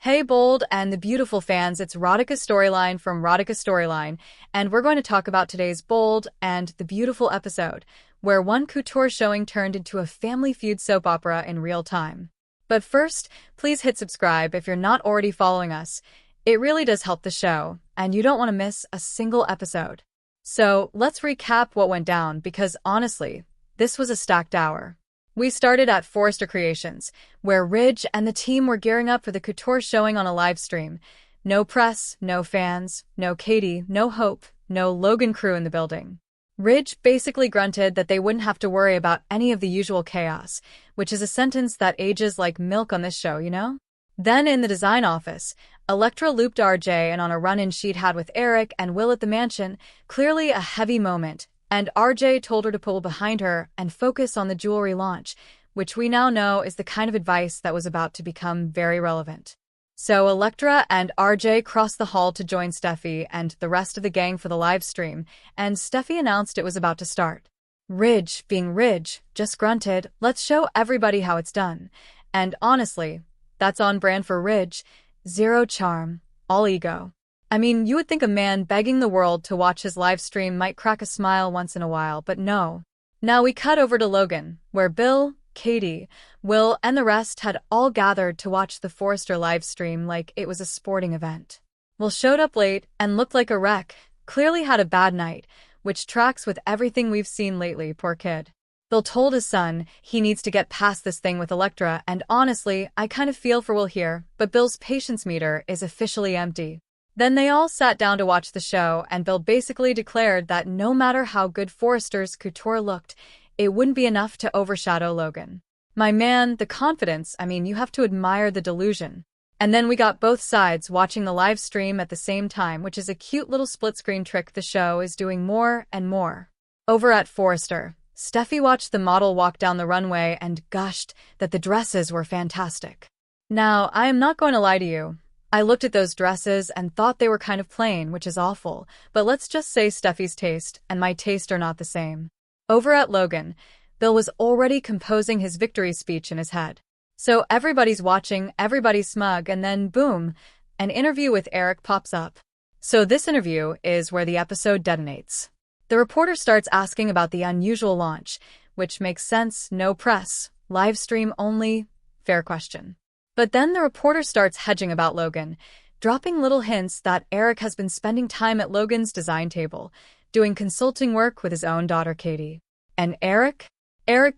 Hey, Bold and the beautiful fans, it's Radhika Storyline from Radhika Storyline, and we're going to talk about today's Bold and the beautiful episode, where one couture showing turned into a family feud soap opera in real time. But first, please hit subscribe if you're not already following us. It really does help the show, and you don't want to miss a single episode. So, let's recap what went down, because honestly, this was a stacked hour. We started at Forrester Creations, where Ridge and the team were gearing up for the couture showing on a live stream. No press, no fans, no Katie, no Hope, no Logan crew in the building. Ridge basically grunted that they wouldn't have to worry about any of the usual chaos, which is a sentence that ages like milk on this show, you know? Then in the design office, Elektra looped RJ and on a run-in she'd had with Eric and Will at the mansion, clearly a heavy moment, and RJ told her to pull behind her and focus on the jewelry launch, which we now know is the kind of advice that was about to become very relevant. So Elektra and RJ crossed the hall to join Steffi and the rest of the gang for the live stream, and Steffi announced it was about to start. Ridge, being Ridge, just grunted, "Let's show everybody how it's done." And honestly, that's on brand for Ridge. Zero charm, all ego. I mean, you would think a man begging the world to watch his live stream might crack a smile once in a while, but no. Now we cut over to Logan, where Bill, Katie, Will, and the rest had all gathered to watch the Forrester live stream like it was a sporting event. Will showed up late and looked like a wreck, clearly had a bad night, which tracks with everything we've seen lately, poor kid. Bill told his son he needs to get past this thing with Elektra, and honestly, I kind of feel for Will here, but Bill's patience meter is officially empty. Then they all sat down to watch the show, and Bill basically declared that no matter how good Forrester's couture looked, it wouldn't be enough to overshadow Logan. My man, the confidence, I mean, you have to admire the delusion. And then we got both sides watching the live stream at the same time, which is a cute little split-screen trick the show is doing more and more. Over at Forrester, Steffi watched the model walk down the runway and gushed that the dresses were fantastic. Now, I am not going to lie to you. I looked at those dresses and thought they were kind of plain, which is awful, but let's just say Steffi's taste and my taste are not the same. Over at Logan, Bill was already composing his victory speech in his head. So everybody's watching, everybody's smug, and then boom, an interview with Eric pops up. So this interview is where the episode detonates. The reporter starts asking about the unusual launch, which makes sense, no press, live stream only, fair question. But then the reporter starts hedging about Logan, dropping little hints that Eric has been spending time at Logan's design table, doing consulting work with his own daughter Katie. And Eric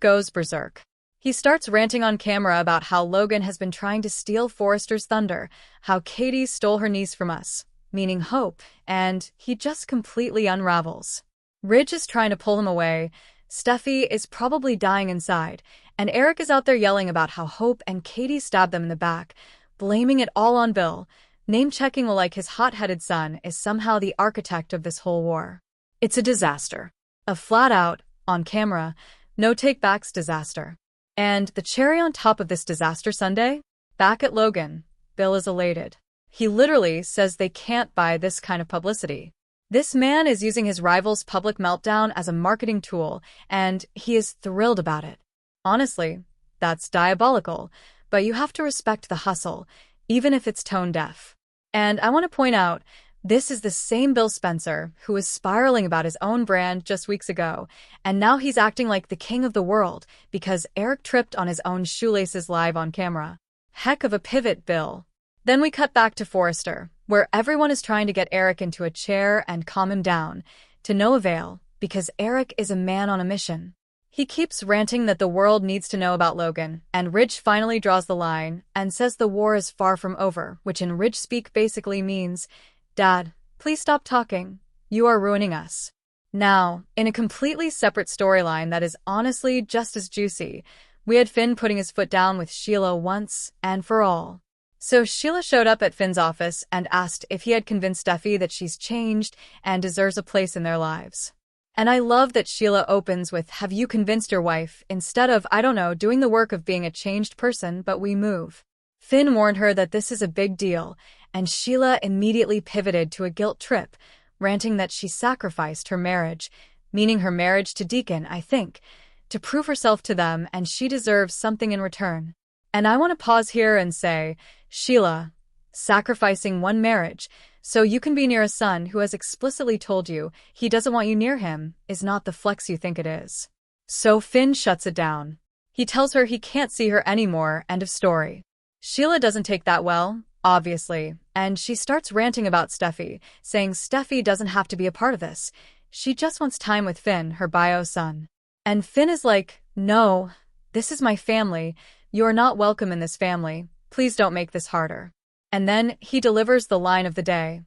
goes berserk. He starts ranting on camera about how Logan has been trying to steal Forrester's thunder, how Katie stole her niece from us, meaning Hope, and he just completely unravels. Ridge is trying to pull him away, Steffi is probably dying inside, and Eric is out there yelling about how Hope and Katie stabbed them in the back, blaming it all on Bill, name-checking Will like his hot-headed son is somehow the architect of this whole war. It's a disaster. A flat-out, on-camera, no-take-backs disaster. And the cherry on top of this disaster Sunday? Back at Logan, Bill is elated. He literally says they can't buy this kind of publicity. This man is using his rival's public meltdown as a marketing tool, and he is thrilled about it. Honestly, that's diabolical, but you have to respect the hustle, even if it's tone-deaf. And I want to point out, this is the same Bill Spencer who was spiraling about his own brand just weeks ago, and now he's acting like the king of the world because Eric tripped on his own shoelaces live on camera. Heck of a pivot, Bill. Then we cut back to Forrester, where everyone is trying to get Eric into a chair and calm him down, to no avail, because Eric is a man on a mission. He keeps ranting that the world needs to know about Logan, and Ridge finally draws the line and says the war is far from over, which in Ridge speak basically means, "Dad, please stop talking. You are ruining us." Now, in a completely separate storyline that is honestly just as juicy, we had Finn putting his foot down with Sheila once and for all. So Sheila showed up at Finn's office and asked if he had convinced Steffi that she's changed and deserves a place in their lives. And I love that Sheila opens with, "Have you convinced your wife?" instead of, I don't know, doing the work of being a changed person, but we move. Finn warned her that this is a big deal, and Sheila immediately pivoted to a guilt trip, ranting that she sacrificed her marriage, meaning her marriage to Deacon, I think, to prove herself to them, and she deserves something in return. And I want to pause here and say, Sheila, sacrificing one marriage so you can be near a son who has explicitly told you he doesn't want you near him is not the flex you think it is. So Finn shuts it down. He tells her he can't see her anymore, end of story. Sheila doesn't take that well, obviously, and she starts ranting about Steffi, saying Steffi doesn't have to be a part of this. She just wants time with Finn, her bio son. And Finn is like, no, this is my family. You're not welcome in this family. Please don't make this harder. And then he delivers the line of the day.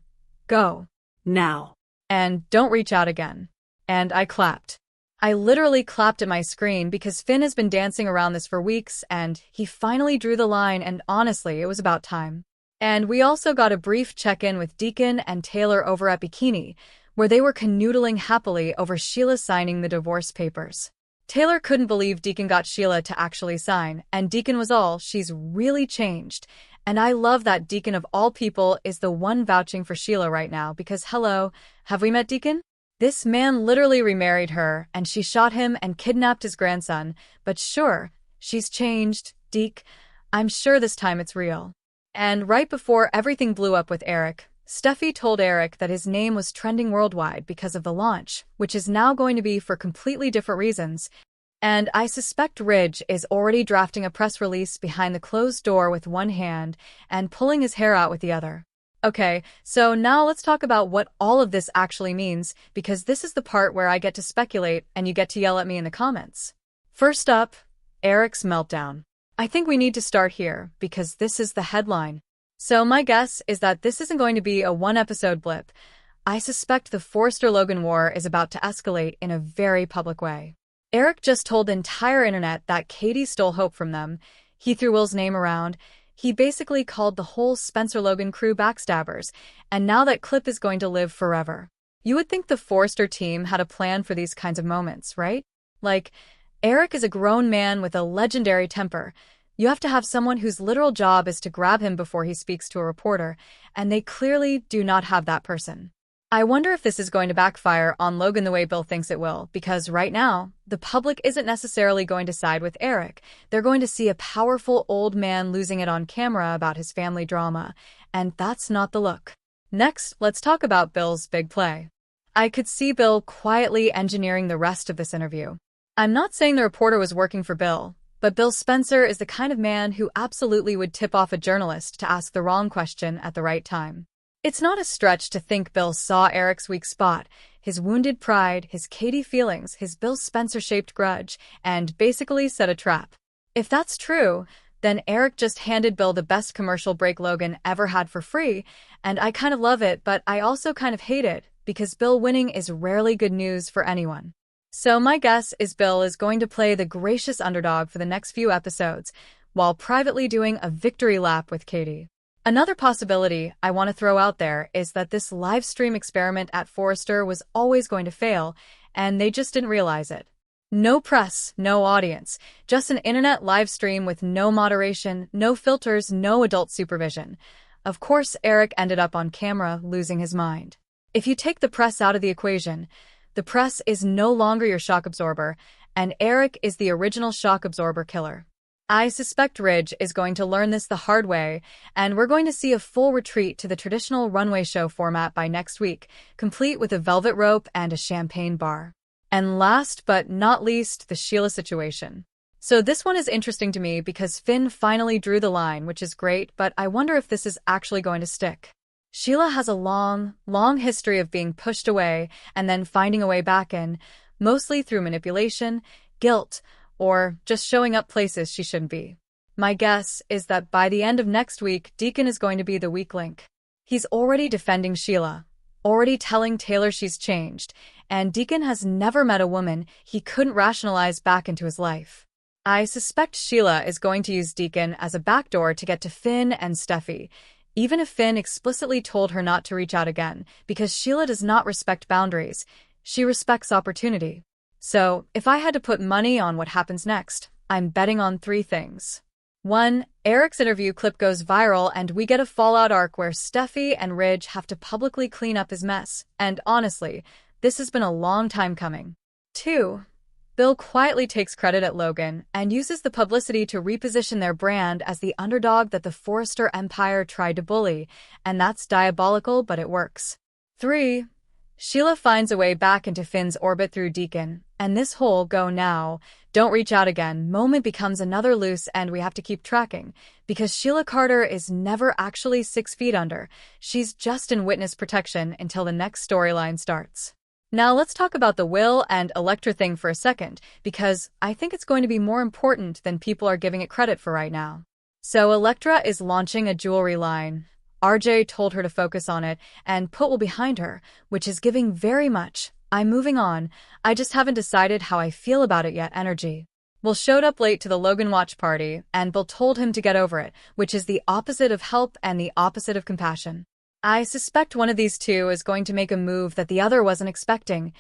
Go. Now. And don't reach out again. And I clapped. I literally clapped at my screen because Finn has been dancing around this for weeks and he finally drew the line and honestly, it was about time. And we also got a brief check-in with Deacon and Taylor over at Bikini, where they were canoodling happily over Sheila signing the divorce papers. Taylor couldn't believe Deacon got Sheila to actually sign, and Deacon was all, she's really changed. And I love that Deacon of all people is the one vouching for Sheila right now because hello, have we met Deacon? This man literally remarried her and she shot him and kidnapped his grandson, but sure, she's changed, Deke. I'm sure this time it's real. And right before everything blew up with Eric, Steffi told Eric that his name was trending worldwide because of the launch, which is now going to be for completely different reasons. And I suspect Ridge is already drafting a press release behind the closed door with one hand and pulling his hair out with the other. Okay, so now let's talk about what all of this actually means, because this is the part where I get to speculate and you get to yell at me in the comments. First up, Eric's meltdown. I think we need to start here, because this is the headline. So my guess is that this isn't going to be a one-episode blip. I suspect the Forrester-Logan war is about to escalate in a very public way. Eric just told the entire internet that Katie stole Hope from them. He threw Will's name around. He basically called the whole Spencer-Logan crew backstabbers, and now that clip is going to live forever. You would think the Forrester team had a plan for these kinds of moments, right? Like, Eric is a grown man with a legendary temper. You have to have someone whose literal job is to grab him before he speaks to a reporter, and they clearly do not have that person. I wonder if this is going to backfire on Logan the way Bill thinks it will, because right now, the public isn't necessarily going to side with Eric. They're going to see a powerful old man losing it on camera about his family drama, and that's not the look. Next, let's talk about Bill's big play. I could see Bill quietly engineering the rest of this interview. I'm not saying the reporter was working for Bill, but Bill Spencer is the kind of man who absolutely would tip off a journalist to ask the wrong question at the right time. It's not a stretch to think Bill saw Eric's weak spot, his wounded pride, his Katie feelings, his Bill Spencer-shaped grudge, and basically set a trap. If that's true, then Eric just handed Bill the best commercial break Logan ever had for free, and I kind of love it, but I also kind of hate it, because Bill winning is rarely good news for anyone. So my guess is Bill is going to play the gracious underdog for the next few episodes, while privately doing a victory lap with Katie. Another possibility I want to throw out there is that this live stream experiment at Forrester was always going to fail, and they just didn't realize it. No press, no audience, just an internet live stream with no moderation, no filters, no adult supervision. Of course, Eric ended up on camera losing his mind. If you take the press out of the equation, the press is no longer your shock absorber, and Eric is the original shock absorber killer. I suspect Ridge is going to learn this the hard way, and we're going to see a full retreat to the traditional runway show format by next week, complete with a velvet rope and a champagne bar. And last but not least, the Sheila situation. So this one is interesting to me because Finn finally drew the line, which is great, but I wonder if this is actually going to stick. Sheila has a long history of being pushed away and then finding a way back in, mostly through manipulation, guilt, or just showing up places she shouldn't be. My guess is that by the end of next week, Deacon is going to be the weak link. He's already defending Sheila, already telling Taylor she's changed, and Deacon has never met a woman he couldn't rationalize back into his life. I suspect Sheila is going to use Deacon as a backdoor to get to Finn and Steffi, even if Finn explicitly told her not to reach out again, because Sheila does not respect boundaries. She respects opportunity. So, if I had to put money on what happens next, I'm betting on 3 things. 1, Eric's interview clip goes viral and we get a fallout arc where Steffi and Ridge have to publicly clean up his mess, and honestly, this has been a long time coming. 2, Bill quietly takes credit at Logan and uses the publicity to reposition their brand as the underdog that the Forrester Empire tried to bully, and that's diabolical, but it works. 3. Sheila finds a way back into Finn's orbit through Deacon, and this whole "go now, don't reach out again" moment becomes another loose end we have to keep tracking, because Sheila Carter is never actually 6 feet under. She's just in witness protection until the next storyline starts. Now let's talk about the Will and Elektra thing for a second, because I think it's going to be more important than people are giving it credit for right now. So Elektra is launching a jewelry line. RJ told her to focus on it and put Will behind her, which is giving very much "I'm moving on, I just haven't decided how I feel about it yet" energy. Will showed up late to the Logan watch party, and Bill told him to get over it, which is the opposite of help and the opposite of compassion. I suspect one of these two is going to make a move that the other wasn't expecting.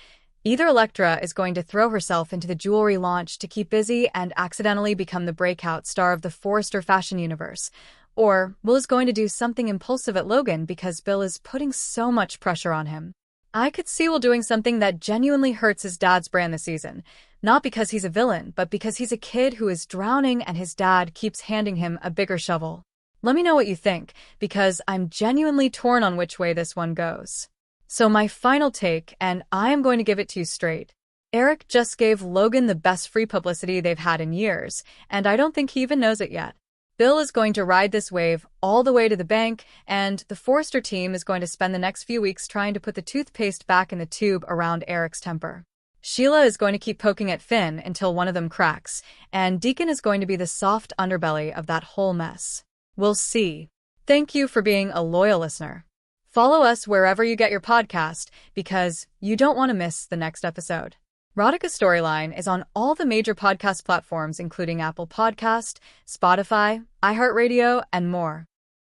Either Elektra is going to throw herself into the jewelry launch to keep busy and accidentally become the breakout star of the Forrester fashion universe, or Will is going to do something impulsive at Logan because Bill is putting so much pressure on him. I could see Will doing something that genuinely hurts his dad's brand this season, not because he's a villain, but because he's a kid who is drowning and his dad keeps handing him a bigger shovel. Let me know what you think, because I'm genuinely torn on which way this one goes. So my final take, and I am going to give it to you straight. Eric just gave Logan the best free publicity they've had in years, and I don't think he even knows it yet. Bill is going to ride this wave all the way to the bank, and the Forrester team is going to spend the next few weeks trying to put the toothpaste back in the tube around Eric's temper. Sheila is going to keep poking at Finn until one of them cracks, and Deacon is going to be the soft underbelly of that whole mess. We'll see. Thank you for being a loyal listener. Follow us wherever you get your podcast, because you don't want to miss the next episode. Radhika Storyline is on all the major podcast platforms, including Apple Podcast, Spotify, iHeartRadio, and more.